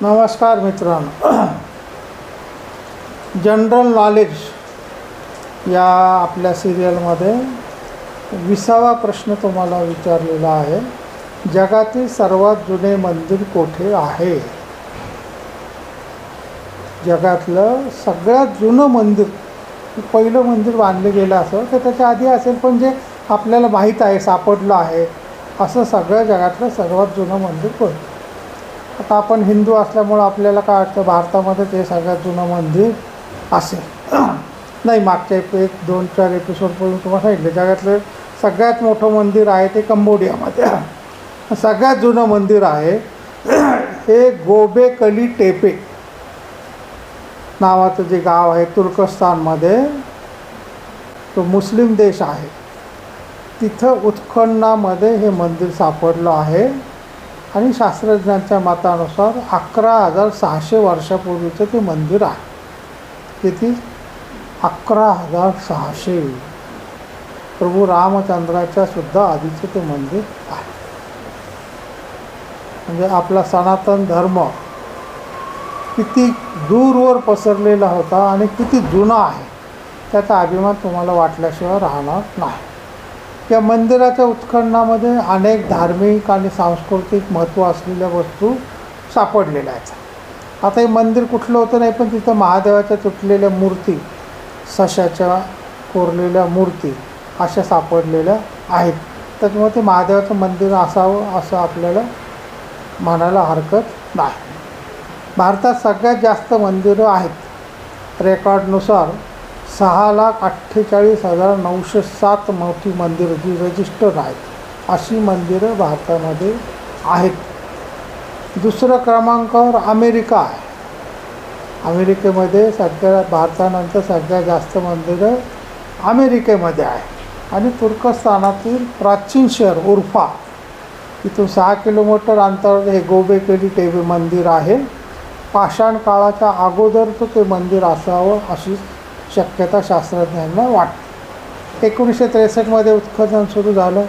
नमस्कार मित्रांनो, general knowledge या आपल्या सिरियलमध्ये 20वा प्रश्न तुम्हाला विचारलेला आहे. जगातील सर्वात जुने मंदिर कोठे आहे? जगातलं सगळ्यात जुनं मंदिर, पहिलं मंदिर बांधलं गेलं असं तर त्याच्या आधी असेल, पण जे आपल्याला माहीत आहे, सापडलं आहे, असं सगळं जगातलं सर्वात जुनं मंदिर कोणतं? आता आपण हिंदू असल्यामुळं आपल्याला काय वाटतं, भारतामध्ये ते सगळ्यात जुनं मंदिर असेल. नाही, मागच्या 1-2-4 एपिसोडपर्यंत तुम्हाला सांगितलं जगातलं सगळ्यात मोठं मंदिर आहे ते कंबोडियामध्ये. सगळ्यात जुनं मंदिर आहे हे गोबेकली टेपे नावाचं जे गाव आहे तुर्कस्तानमध्ये, तो मुस्लिम देश आहे, तिथं उत्खननामध्ये हे मंदिर सापडलं आहे. आणि शास्त्रज्ञांच्या मतानुसार 11,600 वर्षापूर्वीचं ते मंदिर आहे. किती? 11,600. प्रभू रामचंद्राच्या सुद्धा आधीचं ते मंदिर आहे. म्हणजे आपला सनातन धर्म किती दूरवर पसरलेला होता आणि किती जुना आहे त्याचा अभिमान तुम्हाला वाटल्याशिवाय राहणार नाही. या मंदिराच्या उत्खननामध्ये अनेक धार्मिक आणि सांस्कृतिक महत्त्व असलेल्या वस्तू सापडलेल्या आहेत. आता हे मंदिर कुठलं होतं नाही, पण तिथं महादेवाच्या तुटलेल्या मूर्ती, सशाच्या कोरलेल्या मूर्ती अशा सापडलेल्या आहेत. त्याच्यामुळे ते महादेवाचं मंदिर असावं असं आपल्याला म्हणायला हरकत नाही. भारतात सगळ्यात जास्त मंदिरं आहेत. रेकॉर्डनुसार 6,48,907 मोठी मंदिरं जी रजिस्टर्ड आहेत अशी मंदिरं भारतामध्ये आहेत. दुसऱ्या क्रमांकावर अमेरिका आहे. अमेरिकेमध्ये सगळ्यात भारतानंतर सगळ्यात जास्त मंदिरं अमेरिकेमध्ये आहे. आणि तुर्कस्तानातील प्राचीन शहर उर्फा, इथून 6 किलोमीटर अंतरावर हे गोबेकली टेपे मंदिर आहे. पाषाण काळाच्या अगोदरचं ते मंदिर असावं अशी शक्यता शास्त्रज्ञांना वाटते. 1963मध्ये उत्खनन सुरू झालं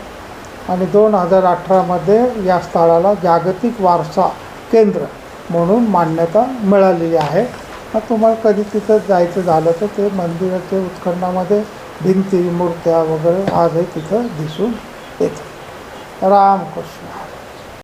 आणि 2018मध्ये या स्थळाला जागतिक वारसा केंद्र म्हणून मान्यता मिळालेली आहे. मग तुम्हाला कधी तिथं जायचं झालं तर ते मंदिराच्या उत्खननामध्ये भिंती, मूर्त्या वगैरे आजही तिथं दिसून येतं. रामकृष्ण.